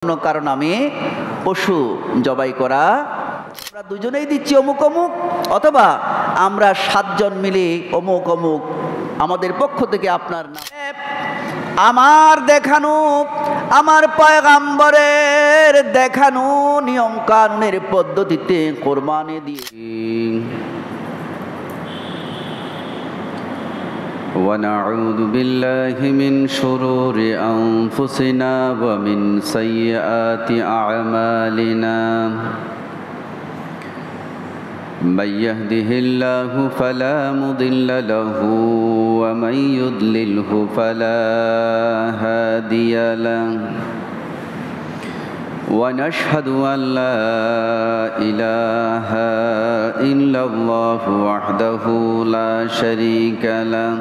কারণ আমি পশু জবাই করা, আমরা দুজনেই দিচ্ছি অমুক অমুক, অথবা আমরা 7 জন মিলে অমুক অমুক, আমাদের পক্ষ থেকে আপনার নামে আমার দেখানো, আমার পয়গাম্বরের দেখানো নিয়ম কানুনের পদ্ধতিতে কোরবানি দিয়ে। ونعوذ بالله من شرور أنفسنا ومن سيئات أعمالنا من يهده الله فلا مضل له ومن يضلله فلا هادي له ونشهد أن لا إله إلا الله وحده لا شريك له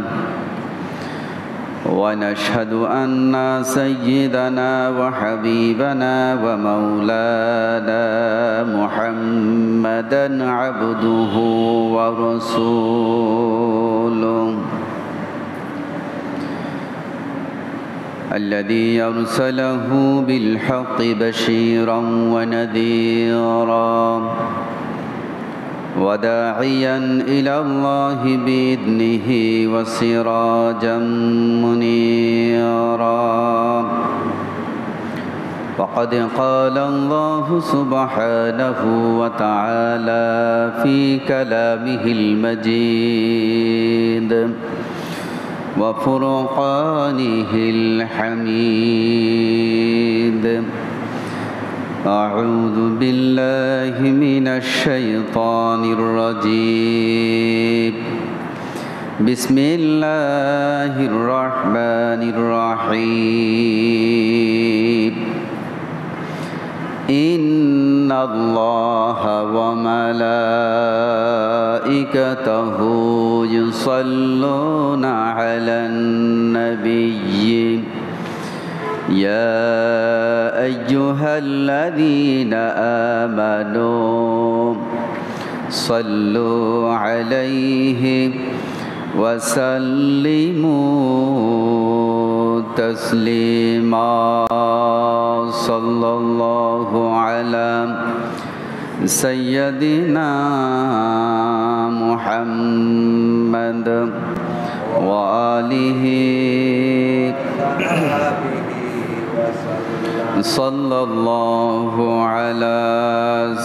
ونشهد أن سيدنا وحبيبنا ومولانا محمدا عبده ورسوله الذي أرسله بالحق بشيرا ونذيرا وداعيا إلى الله بإذنه وسراجا منيرا وقد قال الله سبحانه وتعالى في كلامه المجيد وفرقانه الحميد أعوذ بالله من الشيطان الرجيم بسم الله الرحمن الرحيم إن الله وملائكته يصلون على النبي يا أيها الذين آمنوا صلوا عليه وسلموا تسليما صلى الله على سيدنا محمد وآله صلى الله على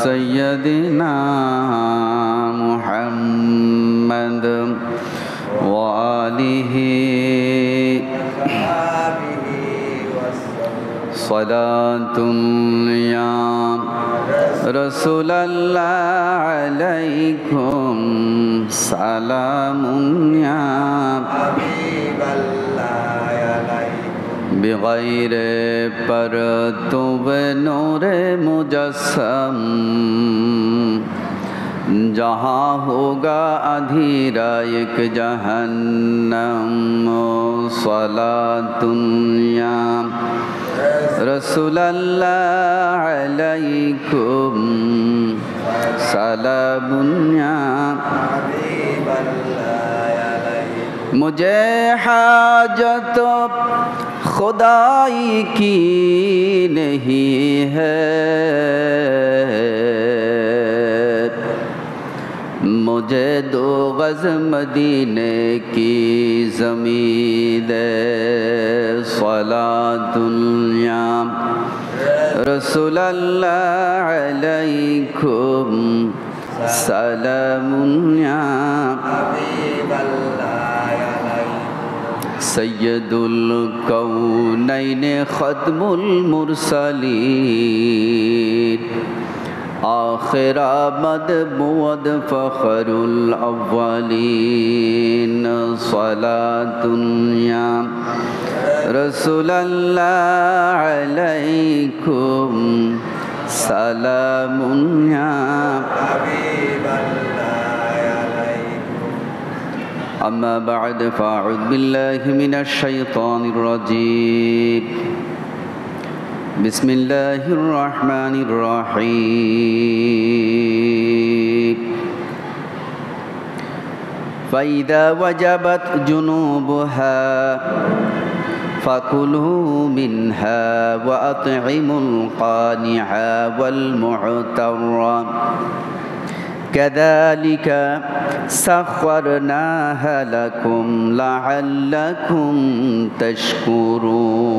سيدنا محمد وآله صلاة يا رسول الله عليكم سلام يا حبيب الله بغير परतुब नूरे मुजस्सम जहाँ होगा अंधेरा एक जहन्नम सलातुन या रसूल अल्लाह अलैकुम सलामुन या हबीब अल्लाह मुझे हाजत खुदाई की नहीं है मुझे 2 गज़ मदीने की ज़मीन सलातुन या रसूल अल्लाह अलैकुम सलामुन या हबीब अल्लाह सय्यदुल कौनैन खत्मुल मुरसलीन आखिर आमद मुअद फ़खरुल अव्वलीन सलातुन या रसूल अल्लाह अलैकुम सलामुन या हबीब أما بعد فأعوذ بالله من الشيطان الرجيم بسم الله الرحمن الرحيم فإذا وجبت جنوبها فكلوا منها وأطعموا القانع والمعتر كذلك سخرناها لكم لعلكم تشكرون.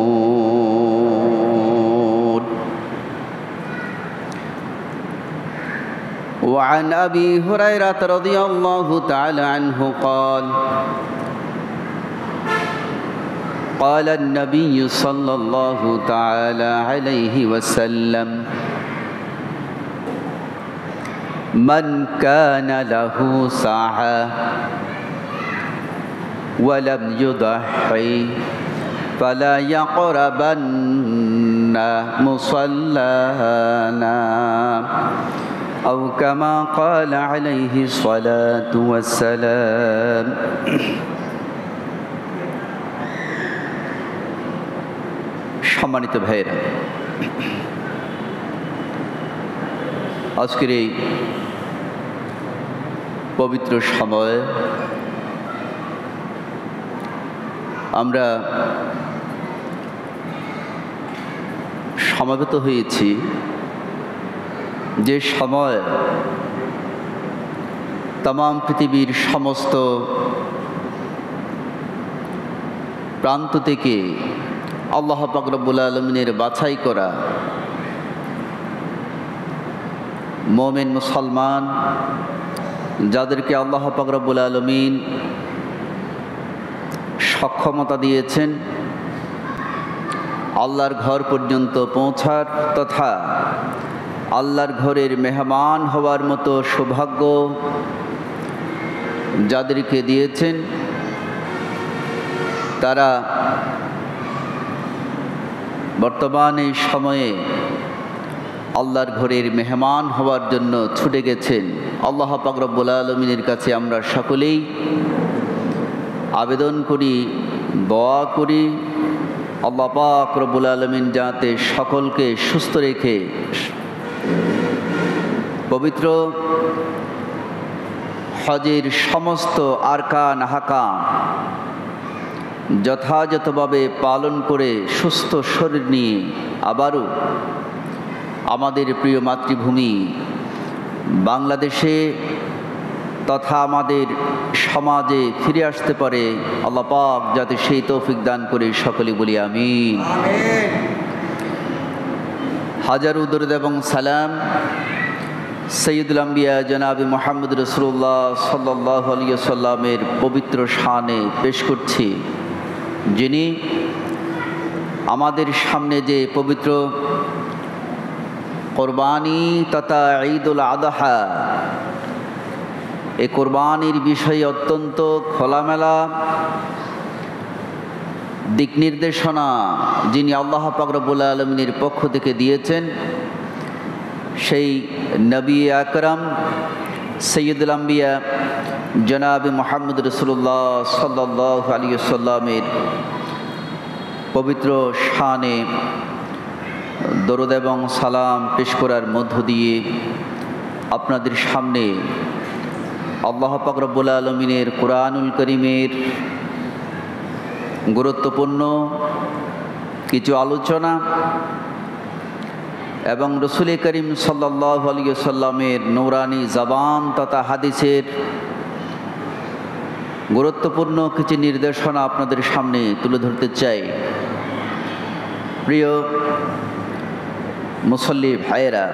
وعن أبي هريرة رضي الله تعالى عنه قال قال النبي صلى الله تعالى عليه وسلم من كان له ساعة ولم يضحي فلا يقربن مصلانا أو كما قال عليه الصلاة والسلام. সম্মানিত ভাইরা, আজকের এই পবিত্র সময় আমরা সমবেত হয়েছি, যে সময় তামাম পৃথিবীর সমস্ত প্রান্ত থেকে আল্লাহ পাক রব্বুল আলামিনের বাছাই করা মুমিন মুসলমান, যাদেরকে আল্লাহ পাক রব্বুল আলামিন সক্ষমতা দিয়েছেন আল্লাহর ঘর পর্যন্ত পৌঁছার তথা আল্লাহর ঘরের মেহমান হওয়ার মতো সৌভাগ্য যাদেরকে দিয়েছেন, তারা বর্তমানে সময়ে আল্লাহর ঘরের মেহমান হওয়ার জন্য ছুটে গেছেন। আল্লাহ পাক রব্বুল আলামিনের কাছে আমরা সকলেই আবেদন করি, দোয়া করি, আল্লাহ পাক রব্বুল আলামিন যাতে সকলকে সুস্থ রেখে পবিত্র হজের সমস্ত আরকান হাকাম যথাযথভাবে পালন করে সুস্থ শরীর নিয়ে আবারও আমাদের প্রিয় মাতৃভূমি বাংলাদেশে তথা আমাদের সমাজে ফিরে আসতে পারে আল্লাহ পাক যাতে সেই তৌফিক দান করে সকলে বলি আমিন। হাজারো দরুদ এবং সালাম সৈয়দুল আম্বিয়া জনাবে মুহাম্মদ রাসূলুল্লাহ সাল্লাল্লাহু আলাইহি ওয়াসাল্লামের পবিত্র শানে পেশ করছি, যিনি আমাদের সামনে যে পবিত্র কোরবানি তথা ঈদুল আযহা, এই কোরবানির বিষয়ে অত্যন্ত খোলামেলা দিক নির্দেশনা যিনি আল্লাহ পাক রব্বুল আলামিনের পক্ষ থেকে দিয়েছেন, সেই নবী আকরাম সৈয়দুল আম্বিয়া জনাবে মুহাম্মদ রাসূলুল্লাহ সাল্লাল্লাহু আলাইহি ওয়াসাল্লামের পবিত্র শানে দরুদ এবং সালাম পেশ করার মধ্য দিয়ে আপনাদের সামনে আল্লাহ পাক রব্বুল আলামিনের কোরআনুল কারীমের গুরুত্বপূর্ণ কিছু আলোচনা এবং রসুল করিম সাল্লাল্লাহু আলাইহি ওয়াসাল্লামের নূরানি জবান তথা হাদিসের গুরুত্বপূর্ণ কিছু নির্দেশনা আপনাদের সামনে তুলে ধরতে চাই। প্রিয় মুসল্লি ভাইয়েরা,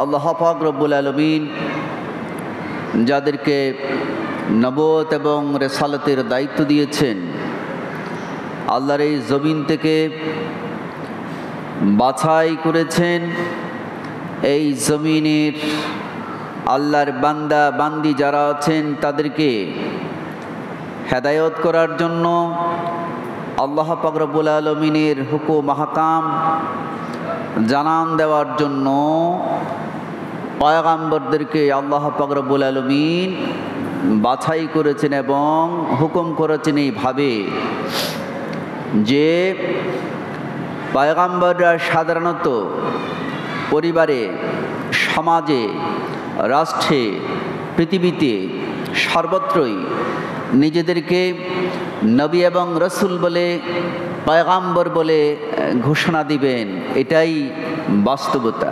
আল্লাহ পাক রব্বুল আলামিন যাদেরকে নবুয়ত এবং রিসালাতের দায়িত্ব দিয়েছেন, আল্লাহর এই জমিন থেকে বাছাই করেছেন এই জমিনের আল্লাহর বান্দা বান্দি যারা আছেন তাদেরকে হেদায়েত করার জন্য, আল্লাহ পাক রব্বুল আলামিনের হুকুম আহকাম জানান দেওয়ার জন্য পয়গম্বরদেরকে আল্লাহ পাক রব্বুল আলামিন বাছাই করেছেন এবং হুকুম করেছেন এইভাবে যে পয়গম্বররা সাধারণত পরিবারে, সমাজে, রাষ্ট্রে, পৃথিবীতে সর্বত্রই নিজেদেরকে নবী এবং রসুল বলে, পয়গাম্বর বলে ঘোষণা দিবেন, এটাই বাস্তবতা।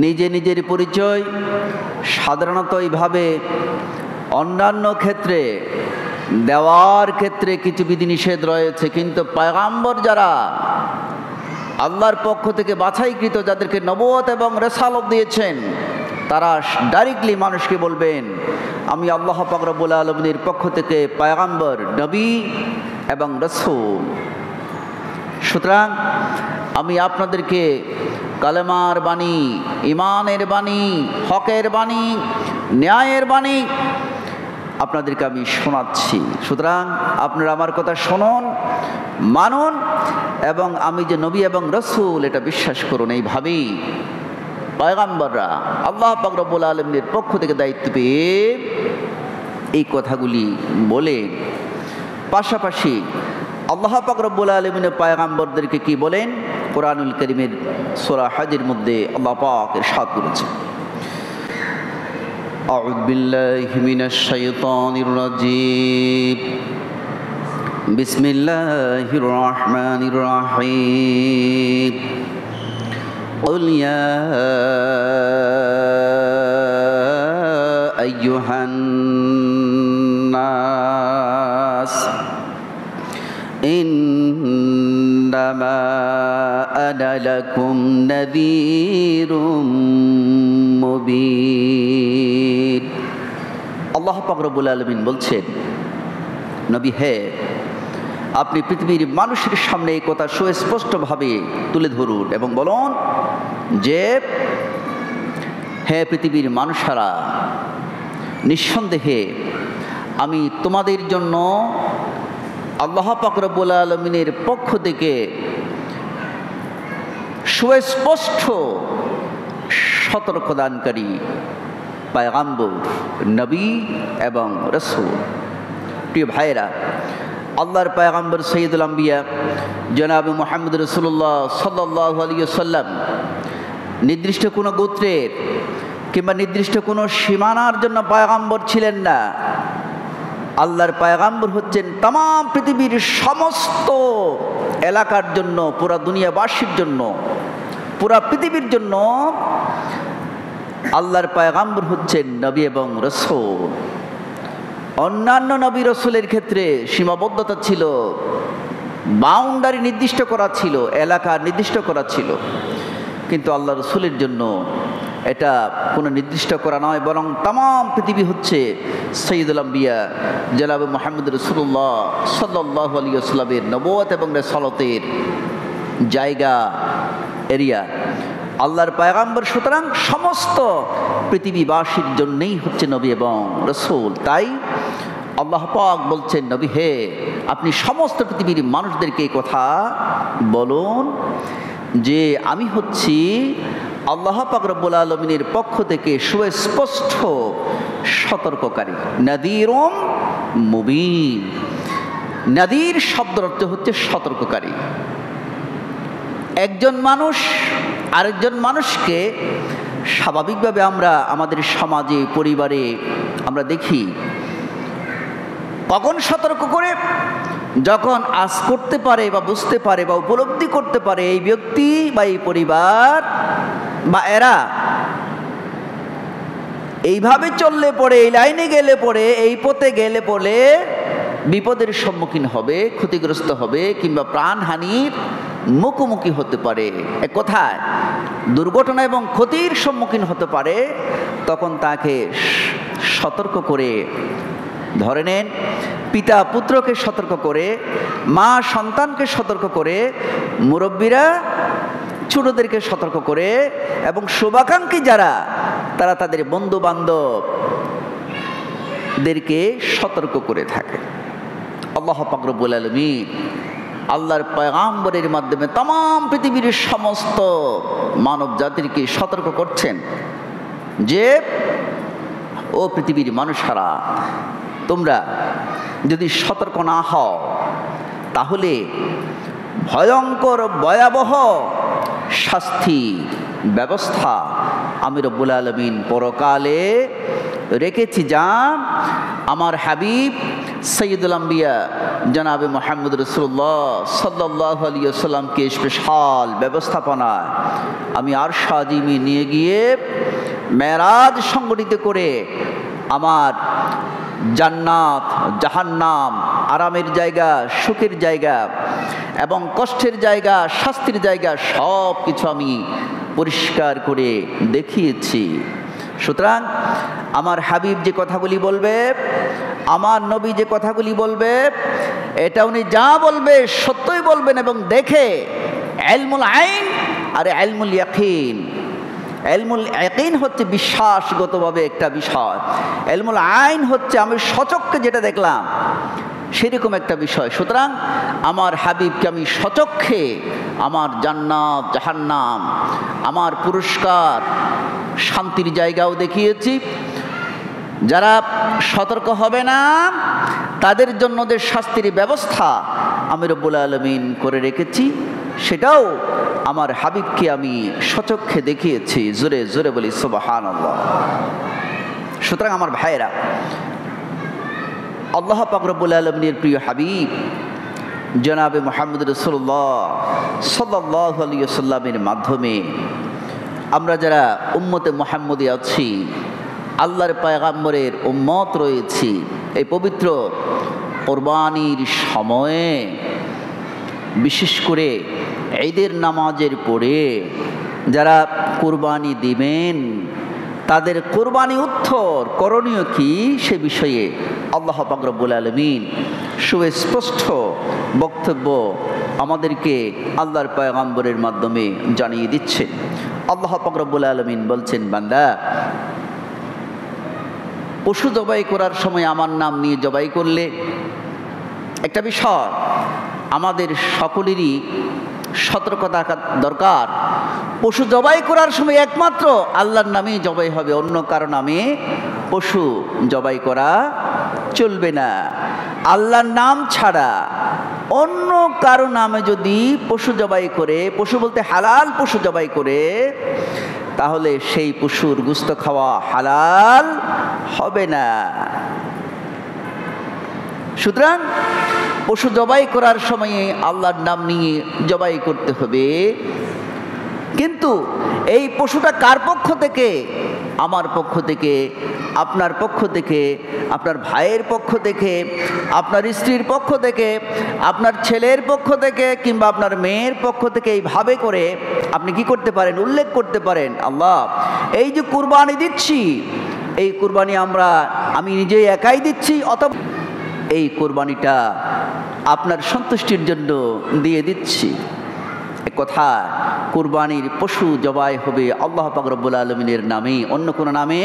নিজে নিজের পরিচয় সাধারণত এইভাবে অন্যান্য ক্ষেত্রে দেওয়ার ক্ষেত্রে কিছু বিধিনিষেধ রয়েছে, কিন্তু পয়গাম্বর যারা আল্লাহর পক্ষ থেকে বাছাইকৃত, যাদেরকে নবুয়ত এবং রিসালাত দিয়েছেন, তারা ডাইরেক্টলি মানুষকে বলবেন, আমি আল্লাহ পাক রব্বুল আলামিনের পক্ষ থেকে পয়গাম্বর, নবী এবং রাসূল। সুতরাং আমি আপনাদেরকে কালেমার বাণী, ইমানের বাণী, হকের বাণী, ন্যায়ের বাণী আপনাদেরকে আমি শোনাচ্ছি। সুতরাং আপনারা আমার কথা শুনুন, মানুন, এবং আমি যে নবী এবং রাসূল এটা বিশ্বাস করুন। এইভাবেই পয়গাম্বররা আল্লাহ পাক রব্বুল আলামিনের পক্ষ থেকে দায়িত্ব পেয়ে এই কথাগুলি বলে। পাশাপাশি আল্লাহ পাক রব্বুল আলামিনের পয়গাম্বরদেরকে কি বলেন, কোরআনুল কারীমের সূরা হজের মধ্যে আল্লাহ পাক ইরশাদ করেছেন, আউযু বিল্লাহি মিনাশ শাইতানির রাজীম, বিসমিল্লাহির রহমানির রহিম, قل يا أيها الناس إنما أنا لكم نذير মুবিন। আল্লাহ পাক রব্বুল আলামিন বলছেন, নবী হে, আপনি পৃথিবীর মানুষের সামনে এই কথা সুস্পষ্টভাবে তুলে ধরুন এবং বলুন যে, হে পৃথিবীর মানুষেরা, নিঃসন্দেহে আমি তোমাদের জন্য আল্লাহ পাক রব্বুল আলামিনের পক্ষ থেকে সুস্পষ্ট সতর্কদানকারী পয়গাম্বর, নবী এবং রাসূল। প্রিয় ভাইয়েরা, আল্লাহর পয়গাম্বর সৈয়দুল আম্বিয়া জনাব মুহাম্মদ রাসূলুল্লাহ সাল্লাল্লাহু আলাইহি ওয়াসাল্লাম নির্দিষ্ট কোনো গোত্রের কিংবা নির্দিষ্ট কোনো সীমানার জন্য পয়গাম্বর ছিলেন না। আল্লাহর পয়গাম্বর হচ্ছেন তাম পৃথিবীর সমস্ত এলাকার জন্য, পুরা দুনিয়াবাসীর জন্য, পুরা পৃথিবীর জন্য আল্লাহর পয়গাম্বর হচ্ছেন নবী এবং রাসূল। অন্যান্য নবী রাসূলের ক্ষেত্রে সীমাবদ্ধতা ছিল, বাউন্ডারি নির্দিষ্ট করা ছিল, এলাকা নির্দিষ্ট করা ছিল, কিন্তু আল্লাহ রাসূলের জন্য এটা কোনো নির্দিষ্ট করা নয়, বরং তাম পৃথিবী হচ্ছে সৈয়দুল আম্বিয়া জনাব মুহাম্মদ রাসূলুল্লাহ সাল্লাল্লাহু আলাইহি ওয়াসাল্লামের নবুয়ত এবং রিসালাতের জায়গা, এরিয়া, আল্লাহর পয়গাম্বর। সুতরাং সমস্ত পৃথিবীবাসীর জন্যই হচ্ছে নবী এবং রাসূল। তাই আল্লাহ পাক বলছেন, নবী হে, আপনি সমস্ত পৃথিবীর মানুষদেরকে এই কথা বলুন যে আমি হচ্ছি আল্লাহ পাক রব্বুল আলামিনের পক্ষ থেকে সুস্পষ্ট সতর্ককারী, নাযীরুম মুবিন। নাযীর শব্দের অর্থ হচ্ছে সতর্ককারী। একজন মানুষ আরেকজন মানুষকে স্বাভাবিকভাবে আমরা আমাদের সমাজে, পরিবারে আমরা দেখি, কখন সতর্ক করে, যখন আজ করতে পারে বা বুঝতে পারে বা উপলব্ধি করতে পারে এই ব্যক্তি বা এই পরিবার বা এরা এইভাবে চললে পরে, এই লাইনে গেলে পরে, এই পথে গেলে পরে বিপদের সম্মুখীন হবে, ক্ষতিগ্রস্ত হবে, কিংবা প্রাণহানির মুখোমুখি হতে পারে, এক কথায় দুর্ঘটনা এবং ক্ষতির সম্মুখীন হতে পারে, তখন তাকে সতর্ক করে, ধরে নেন পিতা পুত্রকে সতর্ক করে, মা সন্তানকে সতর্ক করে, মুরব্বীরা ছোটদেরকে সতর্ক করে, এবং শুভাকাঙ্ক্ষী যারা তারা তাদের বন্ধু বান্ধবদেরকে সতর্ক করে থাকে। আল্লাহ পাক রব্বুল আলামিন আল্লাহর পয়গাম্বরের মাধ্যমে তাম পৃথিবীর সমস্ত মানব জাতিকে সতর্ক করছেন যে, ও পৃথিবীর মানুষেরা, তোমরা যদি সতর্ক না হও তাহলে ভয়ঙ্কর ভয়াবহ শাস্তি ব্যবস্থা আমি রব্বুল আলামিন পরকালে রেখেছি যা আমার হাবিব সৈয়দুল আম্বিয়া জনাবে মুহাম্মদ রাসূলুল্লাহ সাল্লাল্লাহু আলাইহি ওয়াসাল্লামকে স্পেশাল ব্যবস্থাপনায় আমি আরশ আজিমে নিয়ে গিয়ে মেরাজ সংগঠিত করে আমার জান্নাত, জাহান্নাম, আরামের জায়গা, সুখের জায়গা এবং কষ্টের জায়গা, শাস্তির জায়গা সব কিছু আমি পরিষ্কার করে দেখিয়েছি। সুতরাং আমার হাবিব যে কথাগুলি বলবে, আমার নবী যে কথাগুলি বলবে, এটা উনি যা বলবে সত্যই বলবেন এবং দেখে ইলমুল আইন আর ইলমুল ইয়াকিন। ইলমুল ইয়াকিন হচ্ছে বিশ্বাসগতভাবে একটা বিষয়, ইলমুল আইন হচ্ছে আমি সচক্ষে যেটা দেখলাম সেরকম একটা বিষয়। সুতরাং আমার হাবিবকে আমি সচক্ষে আমার জান্নাত, জাহান্নাম, আমার পুরস্কার, শান্তির জায়গাও দেখিয়েছি। যারা সতর্ক হবে না তাদের জন্য যে শাস্তির ব্যবস্থা আমি রব্বুল আলামিন করে রেখেছি সেটাও আমার হাবিবকে আমি সচক্ষে দেখিয়েছি। জোরে জোরে বলি সুবহানাল্লাহ। সুতরাং আমার ভাইয়েরা, আল্লাহ পাক রব্বুল আলামিনের প্রিয় হাবিব জনাবে মুহাম্মদ রাসূলুল্লাহ সাল্লাল্লাহু আলাইহি ওয়াসাল্লামের মাধ্যমে আমরা যারা উম্মতে মুহাম্মদী আছি, আল্লাহর পয়গাম্বরের উম্মত রয়েছি, এই পবিত্র কোরবানির সময়ে বিশেষ করে ঈদের নামাজের পরে যারা কোরবানি দিবেন তাদের কোরবানি উত্তর করণীয় কি সে বিষয়ে আল্লাহ পাক রব্বুল আলামিন সুস্পষ্ট বক্তব্য আমাদেরকে আল্লাহর পয়গম্বরের মাধ্যমে জানিয়ে দিচ্ছেন। আল্লাহ পাক রব্বুল আলামিন বলছেন, বান্দা পশু জবাই করার সময় আমার নাম নিয়ে জবাই করলে একটা বিষয় আমাদের সকলেরই সতর্কতা দরকার। পশু জবাই করার সময় একমাত্র আল্লাহর নামেই জবাই হবে, অন্য কারো নামে পশু জবাই করা চলবে না। আল্লাহর নাম ছাড়া অন্য কারো নামে যদি পশু জবাই করে, পশু বলতে হালাল পশু জবাই করে, তাহলে সেই পশুর গোশত খাওয়া হালাল হবে না। সুতরাং পশু জবাই করার সময়ে আল্লাহর নাম নিয়ে জবাই করতে হবে। কিন্তু এই পশুটা কার পক্ষ থেকে? আমার পক্ষ থেকে, আপনার পক্ষ থেকে, আপনার ভাইয়ের পক্ষ থেকে, আপনার স্ত্রীর পক্ষ থেকে, আপনার ছেলের পক্ষ থেকে কিংবা আপনার মেয়ের পক্ষ থেকে এইভাবে করে আপনি কি করতে পারেন? উল্লেখ করতে পারেন, আল্লাহ এই যে কুরবানি দিচ্ছি, এই কুরবানি আমি নিজেই একাই দিচ্ছি, অথবা এই কোরবানিটা আপনার সন্তুষ্টির জন্য দিয়ে দিচ্ছি। কথা কুরবানির পশু জবাই হবে আল্লাহ পাক রব্বুল আলামিনের নামে, অন্য কোনো নামে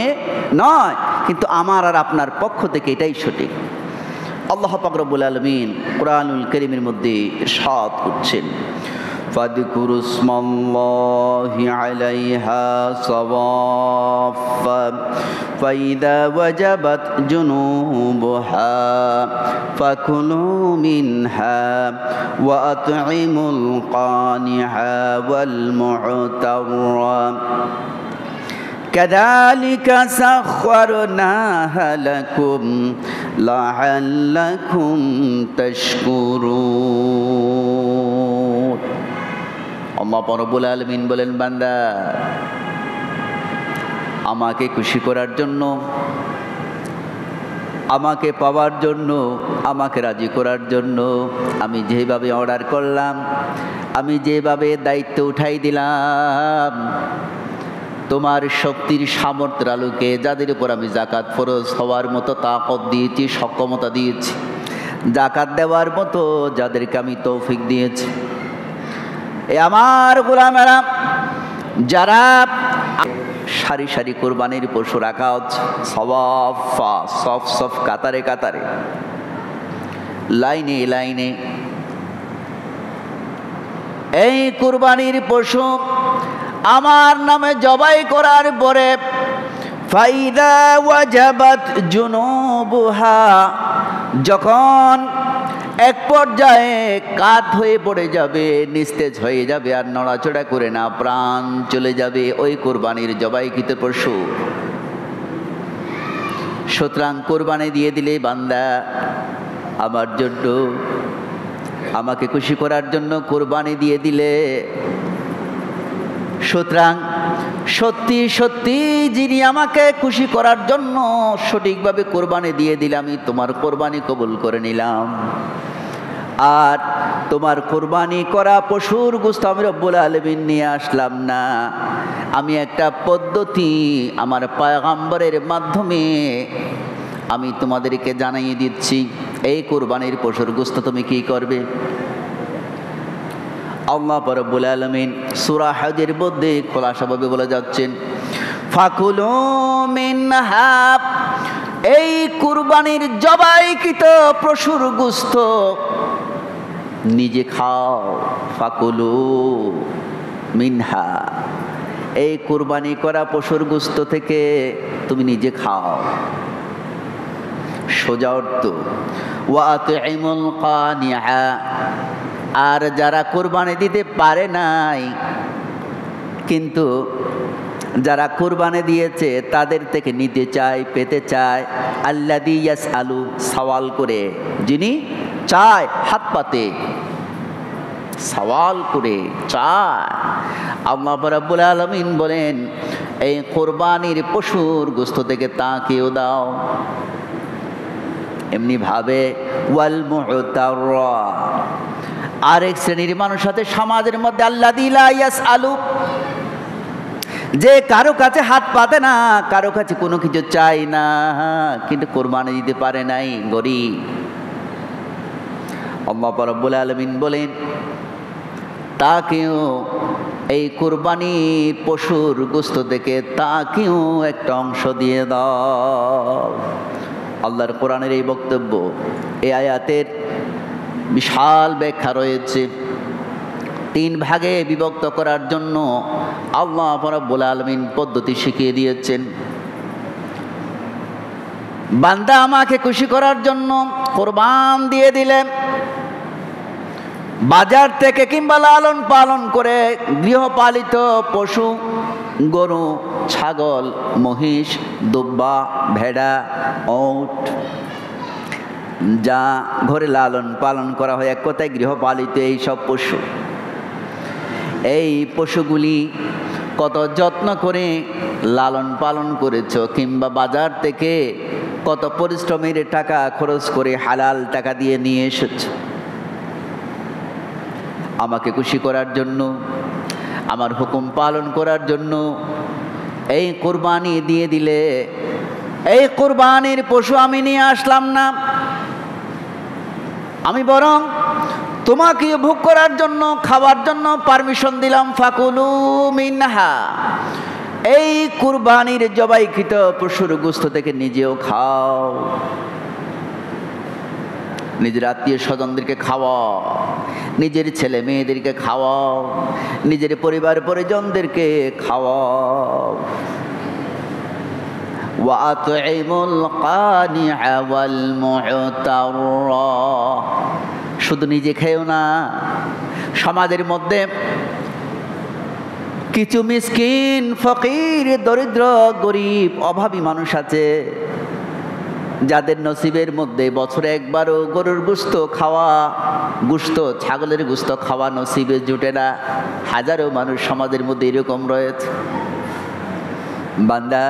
নয়। কিন্তু আমার আর আপনার পক্ষ থেকে এটাই সঠিক। আল্লাহ পাক রব্বুল আলামিন কুরআনুল কারীমের মধ্যে ইরশাদ করছেন, فاذكروا اسم الله عليها صوافا فإذا وجبت جنوبها فكلوا منها وأطعموا القانع والمعتر كذلك سخرناها لكم لعلكم تشكرون। আল্লাহ রব্বুল আলামিন বলেন, বান্দা আমাকে খুশি করার জন্য, আমাকে পাওয়ার জন্য, আমাকে রাজি করার জন্য আমি যেভাবে অর্ডার করলাম, আমি যেভাবে দায়িত্ব উঠাই দিলাম, তোমার শক্তির সামর্থ্যের আলোকে যাদের উপর আমি জাকাত ফরজ হওয়ার মতো তাকত দিয়েছি, সক্ষমতা দিয়েছি, জাকাত দেওয়ার মতো যাদেরকে আমি তৌফিক দিয়েছি, আমার গোলামেরা যারা সারি সারি কোরবানির পশু রাখা হচ্ছে, সফ কাতারে কাতারে, লাইনে লাইনে, এই কোরবানির পশু আমার নামে জবাই করার পরে ফাইদা ওয়াজাবাত জুনুবুহা, যখন এক পর্যায়ে কাত হয়ে পড়ে যাবে, নিস্তেজ হয়ে যাবে, আর নড়াচড়া করে না, প্রাণ চলে যাবে ওই কোরবানির জবাইকৃত পশু, সুতরাং কোরবানি দিয়ে দিলে বান্দা আমার জন্য, আমাকে খুশি করার জন্য কোরবানি দিয়ে দিলে। সুতরাং সত্যি সত্যি যিনি আমাকে খুশি করার জন্য সঠিকভাবে কোরবানি দিয়ে দিলে, আমি তোমার কোরবানি কবুল করে নিলাম। আর তোমার কোরবানি করা পশুর গোশত আমি রব্বুল আলামিন নিয়ে আসলাম না, আমি একটা পদ্ধতি আমার পয়গম্বরের মাধ্যমে আমি তোমাদেরকে জানিয়ে দিচ্ছি। এই কোরবানির পশুর গোশত তুমি কি করবে? আল্লাহ রব্বুল আলামিন সূরা হজের মধ্যে খোলাসাভাবে বলে যাচ্ছেন, ফাকুলু মিনহা, এই কুরবানির জবাইকৃত পশুর গোশত নিজে খাও। ফাকুলু মিনহা, এই কুরবানি করা পশুর গোশত থেকে তুমি নিজে খাও। সোজা অর্থ ওয়া আতইমুল কানিআ, আর যারা কোরবানি দিতে পারে নাই কিন্তু যারা কোরবানি দিয়েছে তাদের থেকে নিতে চায়, পেতে চায়। আল্লাযী ইয়াসআলু, সওয়াল করে, যিনি চায়, হাত পাতে সওয়াল করে চায়। আল্লাহ রাব্বুল আলামিন বলেন, এই কোরবানির পশুর গোশত থেকে তাকেও দাও। এমনি ভাবে ওয়াল মুতাররা, আরেক শ্রেণীর মানুষ আছে সমাজের মধ্যে, আল্লাযী লা ইয়াসআলু, যে কারো কাছে হাত পাতে না, কারো কাছে কোনো কিছু চায় না, কিন্তু কোরবানি দিতে পারে নাই, গরিব। আল্লাহ রাব্বুল আলামিন বলেন, তাকেও এই কোরবানির পশুর গোশত থেকে তাকেও একটা অংশ দিয়ে দাও। আল্লাহর কোরআনের এই বক্তব্য, এই আয়াতের বিশাল ব্যাখ্যা রয়েছে। 3 ভাগে বিভক্ত করার জন্য আল্লাহ রাব্বুল আলামিন পদ্ধতি শিখিয়ে দিয়েছেন। বান্দা আমাকে খুশি করার জন্য কোরবান দিয়ে দিলেন, বাজার থেকে কিংবা লালন পালন করে গৃহপালিত পশু, গরু, ছাগল, মহিষ, দুব্বা, ভেড়া, ওট, যা ঘরে লালন পালন করা হয়, এক কথায় গৃহপালিত এই সব পশু। এই পশুগুলি কত যত্ন করে লালন পালন করেছ, কিংবা বাজার থেকে কত পরিশ্রমের টাকা খরচ করে হালাল টাকা দিয়ে নিয়ে এসেছ। আমাকে খুশি করার জন্য, আমার হুকুম পালন করার জন্য এই কোরবানি দিয়ে দিলে। এই কোরবানির পশু আমি নিয়ে আসলাম না, আমি বরং তোমাকে ভোগ করার জন্য, খাওয়ার জন্য পারমিশন দিলাম। ফাকুলু মিনহা, এই কুরবানির জবাইকৃত পশুর গোশত থেকে নিজেও খাও, নিজের আত্মীয় স্বজনদেরকে খাওয়াও, নিজের ছেলে মেয়েদেরকে খাওয়াও, নিজের পরিবার পরিজনদেরকে খাওয়াও। ওয়া আতইমুল কানিআ ওয়াল মুতাররা, শুধু নিজে খেও না, সমাজের মধ্যে কিছু মিসকিন, ফকির, দরিদ্র, গরিব, অভাবী মানুষ আছে, যাদের নসিবের মধ্যে বছরে একবারও গরুর গোশত খাওয়া, গোশত ছাগলের গোশত খাওয়া নসিবে জুটে না। হাজারো মানুষ সমাজের মধ্যে এরকম রয়েছে। বান্দা,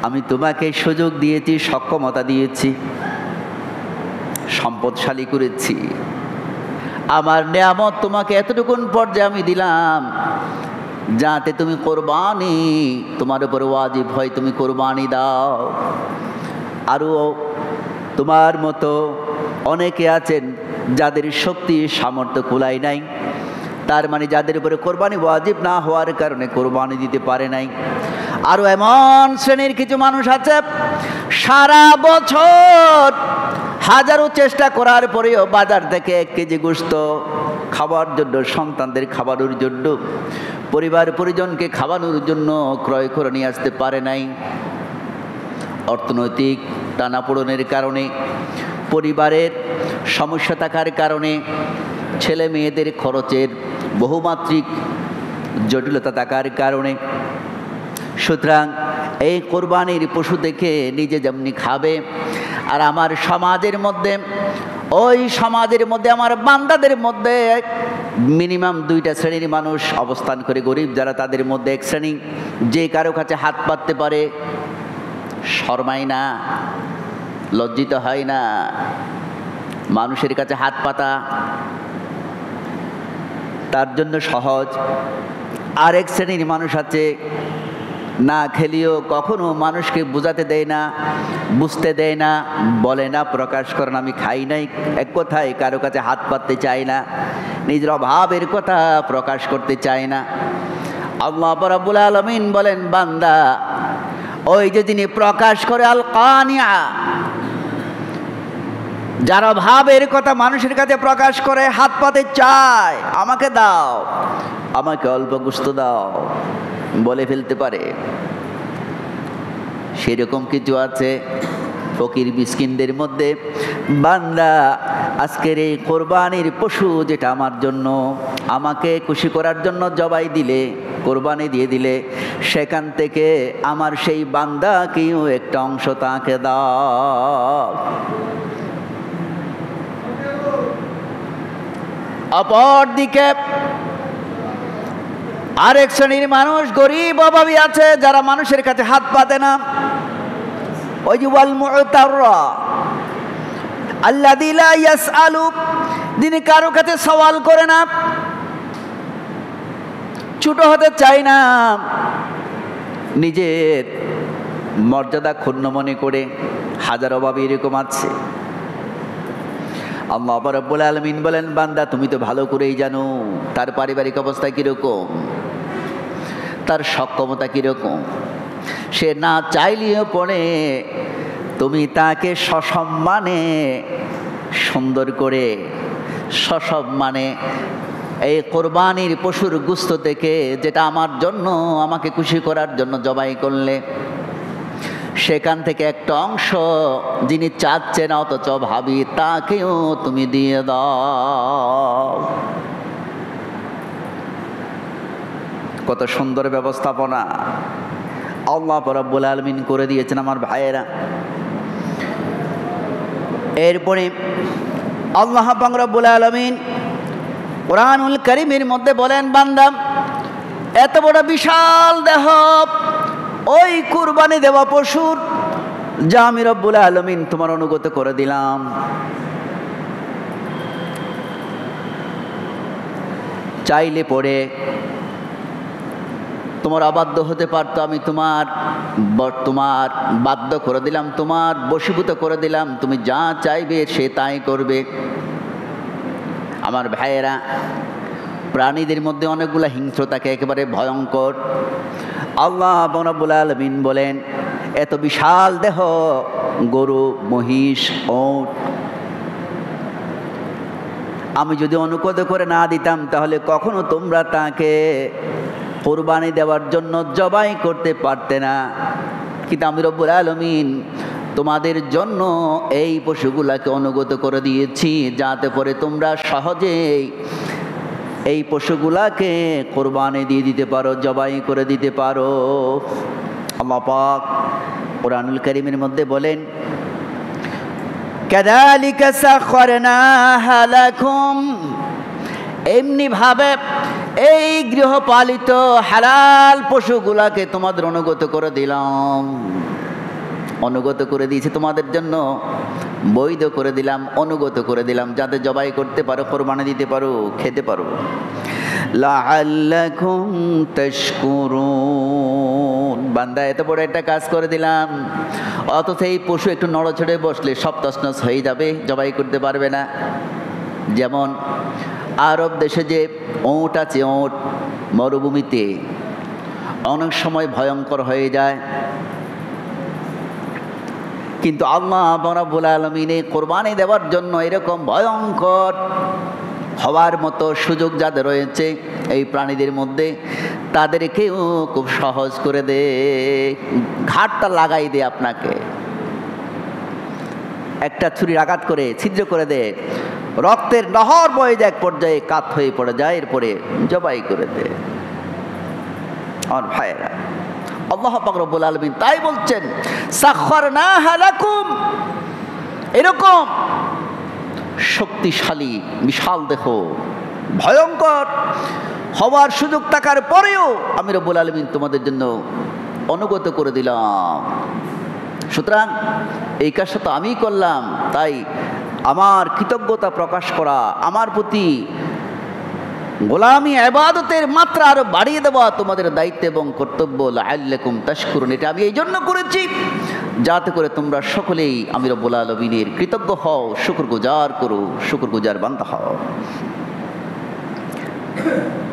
আমি তোমাকে সুযোগ দিয়েছি, সক্ষমতা দিয়েছি, সম্পদশালী করেছি, আমার নেয়ামত তোমাকে এতটুকুন পর্যায়ে আমি দিলাম যাতে তুমি কোরবানি, তোমার উপর ওয়াজিব হয়, তুমি কোরবানি দাও। আরও তোমার মতো অনেকে আছেন যাদের শক্তি সামর্থ্য কুলায় নাই, তার মানে যাদের উপরে কোরবানি ওয়াজিব না হওয়ার কারণে কোরবানি দিতে পারে নাই। আরও এমন শ্রেণীর কিছু মানুষ আছে, সারা বছর হাজারো চেষ্টা করার পরেও বাজার থেকে 1 কেজি গোশত খাওয়ার জন্য, সন্তানদের খাওয়ানোর জন্য, পরিবার পরিজনকে খাওয়ানোর জন্য ক্রয় করে নিয়ে আসতে পারে নাই। অর্থনৈতিক টানাপোড়েনের কারণে, পরিবারের সমস্যা থাকার কারণে, ছেলে মেয়েদের খরচের বহুমাত্রিক জটিলতা থাকার কারণে, সুতরাং এই কোরবানির পশু দেখে নিজে যেমনি খাবে, আর আমার সমাজের মধ্যে, ওই সমাজের মধ্যে আমার বান্দাদের মধ্যে মিনিমাম 2টা শ্রেণীর মানুষ অবস্থান করে। গরিব যারা, তাদের মধ্যে এক শ্রেণী যে কারো কাছে হাত পাততে পারে, শরমায় না, লজ্জিত হয় না মানুষের কাছে হাত পাতা, তার জন্য সহজ। আরেক শ্রেণীর মানুষ আছে, না খেলিও কখনো মানুষকে বোঝাতে দেয় না, বুঝতে দেয় না, বলে না, প্রকাশ করে না আমি খাই নাই, এক কথায় কারো কাছে হাত পাততে চায় না, নিজের অভাবের কথা প্রকাশ করতে চায় না। আল্লাহ রাব্বুল আলামিন বলেন, বান্দা ওই যে যিনি প্রকাশ করে আল কানিয়া, যারা ভাবের কথা মানুষের কাছে প্রকাশ করে, হাত পাতে চায়, আমাকে দাও, আমাকে অল্প গোশত দাও, বলে ফেলতে পারে, সেরকম কিছু আছে ফকির মিসকিনদের মধ্যে। বান্দা আজকের এই কোরবানির পশু যেটা আমার জন্য, আমাকে খুশি করার জন্য জবাই দিলে, কোরবানি দিয়ে দিলে, সেখান থেকে আমার সেই বান্দাকেও একটা অংশ তাকে দাও। অপরদিকে আরেক শ্রেণীর মানুষ, গরিব অভাবী আছে, যারা মানুষের কাছে হাত পাতে না। ওই যে ওয়াল মুতাররা আল্লাযী লা ইয়াসআলু, যিনি কারো কাছে সওয়াল করে না, ছোট হতে চায় না, নিজের মর্যাদা ক্ষুণ্ণ মনে করে। হাজার অভাবী এরকম আছে। আল্লাহ রাব্বুল আলামিন বলেন, বান্দা তুমি তো ভালো করেই জানো তার পারিবারিক অবস্থা কীরকম, তার সক্ষমতা কীরকম। সে না চাইলেও পড়ে তুমি তাকে সসম্মানে, সুন্দর করে, সসম্মানে এই কোরবানির পশুর গোশত থেকে, যেটা আমার জন্য, আমাকে খুশি করার জন্য জবাই করলে, সেখান থেকে একটা অংশ যিনি চাচ্ছে না অথচ ভাবি, তাকেও তুমি দিয়ে দাও। কত সুন্দর ব্যবস্থাপনা আল্লাহ রাব্বুল আলামিন করে দিয়েছেন আমার ভাইয়েরা। এরপরে আল্লাহ রাব্বুল আলামিন কুরআনুল কারীমের মধ্যে বলেন, বান্দা এত বড় বিশাল দেহ ওই কুরবানি দেওয়া পশুর, যা আমি রব্বুল আলামিন তোমার অনুগত করে দিলাম, চাইলে পরে তোমার অবাধ্য হতে পারতো, আমি তোমার বাধ্য করে দিলাম, তোমার বশীভূত করে দিলাম, তুমি যা চাইবে সে তাই করবে। আমার ভাইয়েরা, প্রাণীদের মধ্যে অনেকগুলো হিংস্রতাকে একেবারে ভয়ঙ্কর। আল্লাহ রাব্বুল আলামিন বলেন, এত বিশাল দেহ গরু, মহিষ, ওট, আমি যদি অনুগত করে না দিতাম তাহলে কখনো তোমরা তাকে কোরবানি দেওয়ার জন্য জবাই করতে পারতে না। কিন্তু আমি রব্বুল আলামিন তোমাদের জন্য এই পশুগুলাকে অনুগত করে দিয়েছি, যাতে করে তোমরা সহজেই এই পশুগুলাকে কোরবানি দিয়ে দিতে পারো, জবাই করে দিতে পারো। আল্লাহ পাক কুরআনুল কারীমের মধ্যে বলেন, কাযালিকা সাখখারনাহা লাকুম, এমনি ভাবে এই গৃহপালিত হালাল পশুগুলাকে তোমাদের অনুগত করে দিলাম, অনুগত করে দিয়েছি তোমাদের জন্য, বৈধ করে দিলাম, অনুগত করে দিলাম, যাতে জবাই করতে পারো, কোরবানি দিতে পারো, খেতে পারো। লাআল্লাকুম তাশকুরুন, বান্দা এত বড় একটা কাজ করে দিলাম, অথচ এই পশু একটু নড়ছড়ে বসলে সব তছনছ হয়ে যাবে, জবাই করতে পারবে না। যেমন আরব দেশে যে ওট আছে, ওট মরুভূমিতে অনেক সময় ভয়ঙ্কর হয়ে যায়, কিন্তু আল্লাহ রাব্বুল আলামিন কোরবানি দেওয়ার জন্য এরকম ভয়ঙ্কর হওয়ার মতো সুযোগ যাদের রয়েছে এই প্রাণীদের মধ্যে, তাদেরকেও খুব সহজ করে দে, ঘাটটা লাগাই দে, আপনাকে একটা ছুরির আঘাত করে ছিদ্র করে দে, রক্তের নহর বয়ে যায়, এক পর্যায়ে কাত হয়ে পড়ে যায়, এরপরে জবাই করে দে। আমার ভাইয়েরা, আল্লাহ পাক রব্বুল আলামিন তাই বলছেন সাখখারনাহা লাকুম। এরকম শক্তিশালী বিশাল দেহ, ভয়ঙ্কর হওয়ার সুযোগ থাকার পরেও আমি রব্বুল আলামিন তোমাদের জন্য অনুগত করে দিলাম। সুতরাং এই কাজটা তো আমিই করলাম, তাই আমার কৃতজ্ঞতা প্রকাশ করা, আমার প্রতি গোলামি ইবাদতের মাত্রা আরো বাড়িয়ে দেওয়া তোমাদের দায়িত্ব এবং কর্তব্য। লাআল্লাকুম তাশকুরুন, এটা আমি এই জন্য করেছি যাতে করে তোমরা সকলেই আমি রব্বুল আলামিনের কৃতজ্ঞ হও, শুকরগুজার করো, শুকরগুজার বান্দা হও।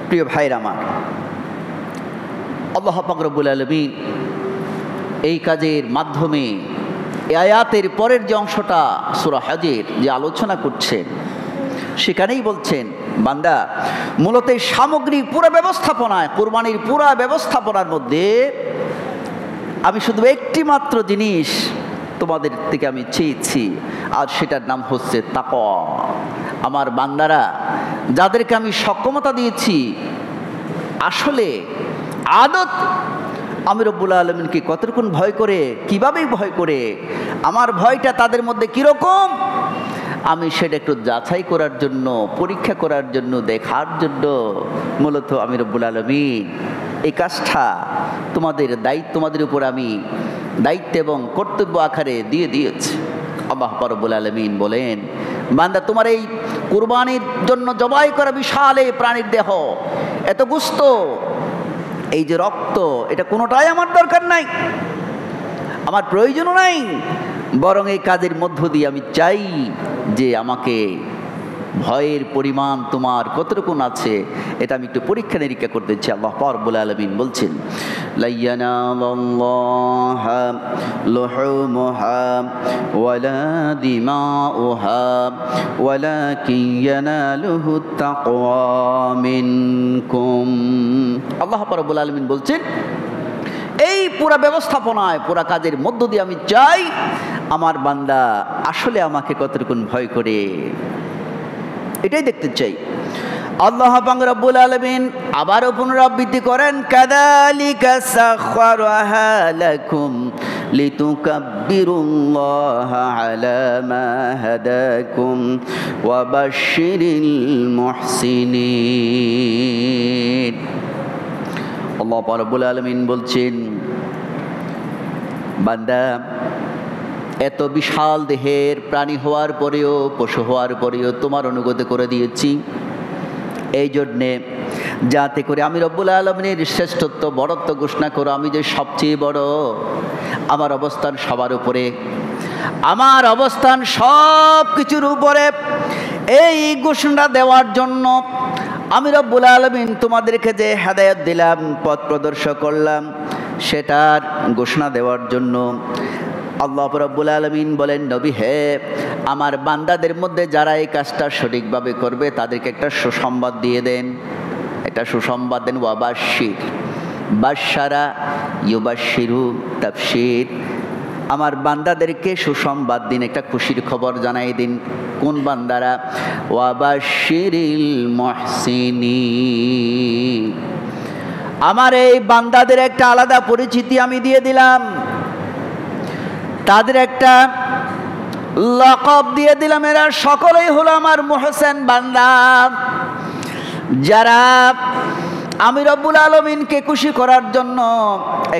প্রিয় ভাইরা আমার, আল্লাহ পাক রব্বুল আলামিন এই কাজের মাধ্যমে এই আয়াতের পরের যে অংশটা সূরা হজের যে আলোচনা করছেন সেখানেই বলছেন, বান্দা মূলত এই সামগ্রিক পুরো ব্যবস্থাপনায়, কুরবানির পুরো ব্যবস্থাপনার মধ্যে আমি শুধু একটি মাত্র জিনিস তোমাদের থেকে আমি চেয়েছি, আর সেটার নাম হচ্ছে তাকওয়া। আমার বান্দারা যাদেরকে আমি সক্ষমতা দিয়েছি, আসলে আদত আমি রব্বুল আলামিনকে কতটুকুন ভয় করে, কিভাবে ভয় করে, আমার ভয়টা তাদের মধ্যে কীরকম, আমি সেটা একটু যাচাই করার জন্য, পরীক্ষা করার জন্য, দেখার জন্য মূলত আমি রব্বুল আলামিন এই কাজটা তোমাদের দায়িত্ব, তোমাদের উপর আমি দায়িত্ব এবং কর্তব্য আকারে দিয়ে দিয়েছি। আল্লাহ রব্বুল আলামিন বলেন, বান্দা তোমার এই কুরবানির জন্য জবাই করা বিশাল এই প্রাণীর দেহ, এত গোশত, এই যে রক্ত, এটা কোনোটাই আমার দরকার নাই, আমার প্রয়োজনও নাই, বরং এই কাজের মধ্য দিয়ে আমি চাই যে আমাকে ভয়ের পরিমাণ তোমার কতটুকু আছে এটা আমি একটু পরীক্ষা নিরীক্ষা করতে চাই। আল্লাহ রব্বুল আলামিন বলছেন, লা ইয়ানালাল্লাহা লুহুমুহা ওয়ালা দিমাউহা ওয়ালাকিন ইয়ানালুহুত তাকওয়া মিনকুম। আল্লাহ রব্বুল আলামিন বলছেন, এই পুরা ব্যবস্থাপনায়, পুরা কাজের মধ্য দিয়ে আমি চাই আমার বান্দা আসলে আমাকে কতটুকুন ভয় করে, এটাই দেখতে চাই। আল্লাহ পাক রব্বুল আলামিন আবারও পুনরাবৃত্তি করেন, কাযালিকা সাখখারাহা লাকুম লিতুকাব্বিরুল্লাহা আলা মা হাদাকুম ওয়া বাশশিরিল মুহসিনিন। আল্লাহ রব্বুল আলামিন বলছেন, বান্দা এত বিশাল দেহের প্রাণী হওয়ার পরেও, পশু হওয়ার পরেও তোমার অনুগত করে দিয়েছি এই জন্যে যাতে করে আমি রব্বুল আলামিনের শ্রেষ্ঠত্ব, বড়ত্ব ঘোষণা করো, আমি যে সবচেয়ে বড়, আমার অবস্থান সবার উপরে, আমার অবস্থান সব কিছুর উপরে, এই ঘোষণা দেওয়ার জন্য আমি রব্বুল আলামিন তোমাদেরকে যে হেদায়েত দিলাম, পথ প্রদর্শক করলাম, সেটার ঘোষণা দেওয়ার জন্য আল্লাহ রাব্বুল আলামিন বলেন, নবী হে, আমার বান্দাদের মধ্যে যারা এই কাজটা সঠিকভাবে করবে তাদেরকে একটা সুসংবাদ দিয়ে দেন, একটা সুসংবাদ দেন। ওয়াবাশির, বাশারা ইউবাশিরু, তাফসির, আমার বান্দাদেরকে সুসংবাদ দিন, একটা খুশির খবর জানাই দিন। কোন বান্দারা? ওয়াবাশিরিল মুহসিনিন, আমার এই বান্দাদের একটা আলাদা পরিচিতি আমি দিয়ে দিলাম, তাদের একটা লকব দিয়ে দিলাম, এরা সকলেই হলো আমার মুহসিন বান্দা, যারা আমি রব্বুল আলামিনকে খুশি করার জন্য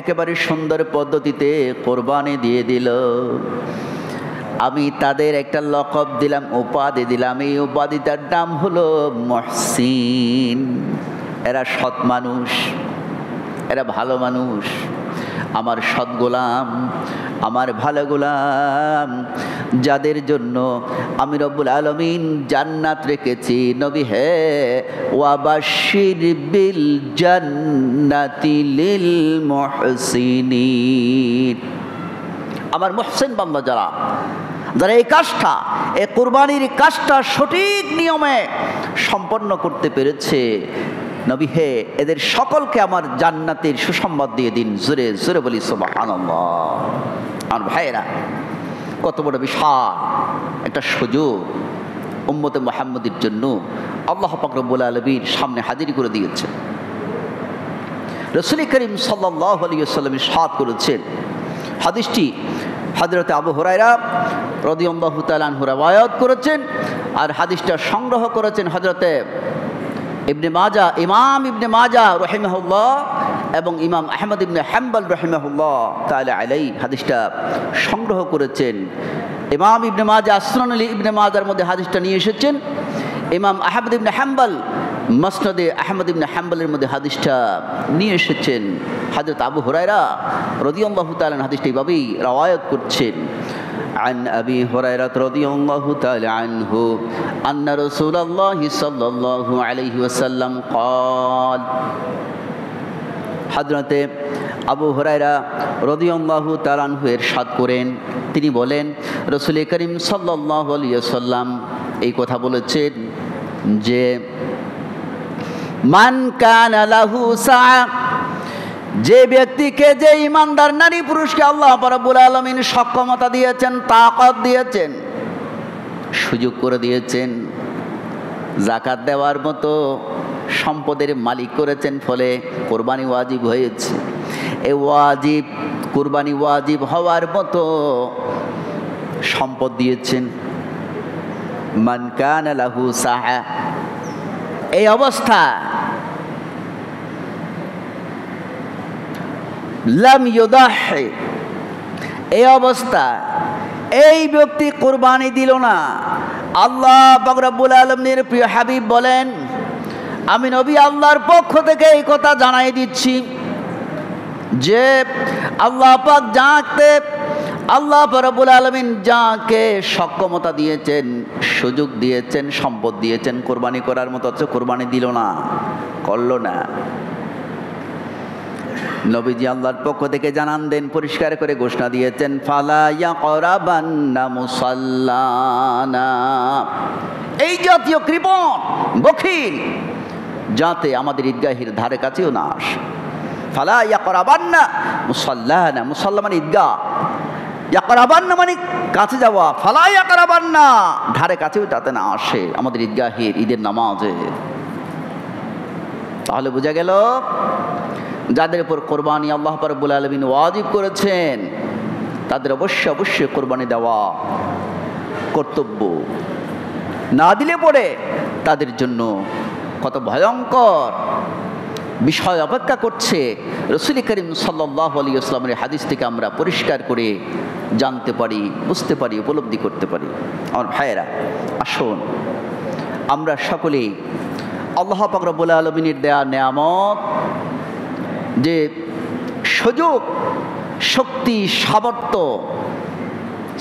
একেবারে সুন্দর পদ্ধতিতে কোরবানি দিয়ে দিল। আমি তাদের একটা লকব দিলাম, উপাধি দিলাম, এই উপাধিটার নাম হলো মুহসিন। এরা সৎ মানুষ, এরা ভালো মানুষ, আমার সৎ গোলাম, আমার ভালো গোলাম, যাদের জন্য আমি রব্বুল আলামিন জান্নাত রেখেছি। নবী হে, ওয়াবাশির বিল জান্নাতি লিল মুহসিনিন, আমার মুহসিন বান্দা যারা, যারা এই কাজটা, এই কুরবানির কাজটা সঠিক নিয়মে সম্পন্ন করতে পেরেছে, নবী হে, এদের সকলকে আমার জান্নাতের সুসংবাদ দিয়ে দিন। জোরে জোরে বলি সুবহানাল্লাহ। আর ভাইয়েরা, কত বড় বিশাল একটা সুযোগ উম্মতে মুহাম্মদের জন্য আল্লাহ পাক রব্বুল আলামিন সামনে হাজির করে দিয়েছে। রাসূল করিম সাল্লাল্লাহু আলাইহি ওয়াসাল্লাম ইরশাদ করেছেন, হাদিসটি হযরত আবু হুরায়রা রাদিয়াল্লাহু তাআলা আনহু রওয়ায়াত করেছেন, আর হাদিসটা সংগ্রহ করেছেন হযরতে ইবনে মাজা, ইমাম ইবনে মাজা রাহিমাহুল্লাহ এবং ইমাম আহমদ ইবনে হাম্বল রাহিমাহুল্লাহ তাআলা আলাইহি হাদিসটা সংগ্রহ করেছেন। ইমাম ইবনে মাজা সুনান ইবনে মাজার মধ্যে হাদিসটা নিয়ে এসেছেন। ইমাম আহমদ ইবনে হাম্বল মুসনাদে আহমদ ইবনে হাম্বলের মধ্যে হাদিসটা নিয়ে এসেছেন। হযরত আবু হুরায়রা রাদিয়াল্লাহু তাআলা হাদিসটা এইভাবেই রওয়ায়াত করছেন, عن أبي هريرة رضي الله تعالى عنه أن رسول الله صلى الله عليه وسلم قال حضرت আবু হুরায়রা রাদিয়াল্লাহু তাআলা আনহু ইরশাদ করেন, তিনি বলেন রাসূল করিম সাল্লাল্লাহু আলাইহি ওয়াসাল্লাম এই কথা বলেছেন যে মান কানা লাহু সাআ, যে ব্যক্তিকে, যে ইমানদার নারী পুরুষকে আল্লাহ রাব্বুল আলামিন সক্ষমতা দিয়েছেন, তাকাত দিয়েছেন, সুযোগ করে দিয়েছেন, যাকাত দেওয়ার মতো সম্পদের মালিক করেছেন, ফলে কোরবানি ওয়াজিব হয়েছে। এই ওয়াজিব, কোরবানি ওয়াজিব হওয়ার মতো সম্পদ দিয়েছেন। মান কানা লাহু সাআ, এই অবস্থা লাম ইউদাহি, এই অবস্থা এই ব্যক্তি কোরবানি দিল না। আল্লাহ পাক রব্বুল আলামিনের প্রিয় হাবিব বলেন, আমি নবী আল্লাহর পক্ষ থেকে এই কথা জানাই দিচ্ছি যে আল্লাহ পাক যাকে, আল্লাহ রব্বুল আলামিন যাকে সক্ষমতা দিয়েছেন, সুযোগ দিয়েছেন, সম্পদ দিয়েছেন কোরবানি করার মতো, অথচ কোরবানি দিল না, করল না। নবীজি আল্লাহর পক্ষ থেকে জানান দেন, পরিষ্কার করে ঘোষণা দিয়েছেন, ফালা ইয়াকরাবান্না মুসাল্লানা, এই জাতীয় কৃপণ বখিল যাতে আমাদের ঈদগাহের ধারে কাছেও না আসে। ফালা ইয়াকরাবান্না মুসাল্লানা, মুসাল্লা মানে ঈদগাহ, ইয়াকরাবান্না মানে কাছে যাওয়া, ফালা ইয়াকরাবান্না ধারে কাছেও যাতে না আসে আমাদের ঈদগাহের, ঈদের নামাজে। তাহলে বোঝা গেল যাদের উপর কোরবানি আল্লাহ রাব্বুল আলামিন ওয়াজিব করেছেন তাদের অবশ্যই অবশ্যই কোরবানি দেওয়া কর্তব্য। না দিলে পরে তাদের জন্য কত ভয়ঙ্কর বিষয় অপেক্ষা করছে রাসূল করিম সাল্লাল্লাহু আলাইহি ওয়াসাল্লামের হাদিস থেকে আমরা পরিষ্কার করে জানতে পারি, বুঝতে পারি, উপলব্ধি করতে পারি। আমার ভাইয়েরা, আসুন আমরা সকলেই আল্লাহ পাক রব্বুল আলামিনের দেয়া নেয়ামত, যে সুযোগ, শক্তি, সামর্থ্য,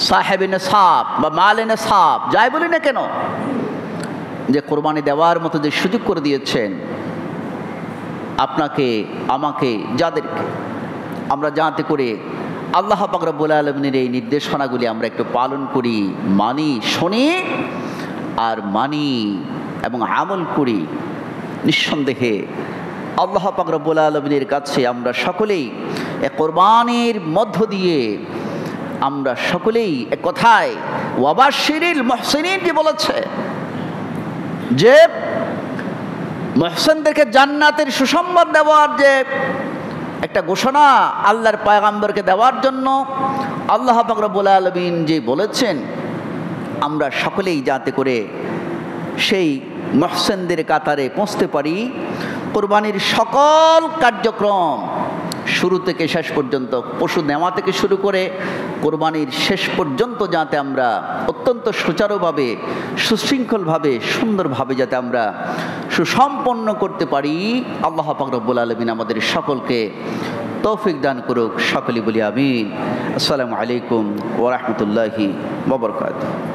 সাহেবে নেসাব বা মালে নেসাব যাই বলি না কেন, যে কোরবানি দেওয়ার মতো যে সুযোগ করে দিয়েছেন আপনাকে, আমাকে, যাদেরকে, আমরা যাতে করে আল্লাহ পাক রব্বুল আলামিনের এই নির্দেশনাগুলি আমরা একটু পালন করি, মানি, শুনি আর মানি এবং আমল করি, নিঃসন্দেহে আল্লাহ পাক রব্বুল আলামিনের কাছে আমরা সকলেই এক কোরবানির মধ্য দিয়ে আমরা সকলেই এক কথায় ওয়াবাশিরিল মুহসিনিন যে বলেছে যে মুহসিনদেরকে জান্নাতের সুসংবাদ দেওয়ার যে একটা ঘোষণা আল্লাহর পয়গম্বরকে দেওয়ার জন্য আল্লাহ পাক রব্বুল আলামিন যে বলেছেন, আমরা সকলেই যাতে করে সেই মুহসিনদের কাতারে পৌঁছতে পারি। কোরবানির সকল কার্যক্রম শুরু থেকে শেষ পর্যন্ত, পশু নেওয়া থেকে শুরু করে কোরবানির শেষ পর্যন্ত যাতে আমরা অত্যন্ত সুচারুভাবে, সুশৃঙ্খলভাবে, সুন্দরভাবে যাতে আমরা সুসম্পন্ন করতে পারি, আল্লাহ পাক রব্বুল আলামিন আমাদের সকলকে তৌফিক দান করুক। সকলেই বলি আমিন। আসসালামু আলাইকুম ওয়া রাহমাতুল্লাহি ওয়া বারাকাতুহু।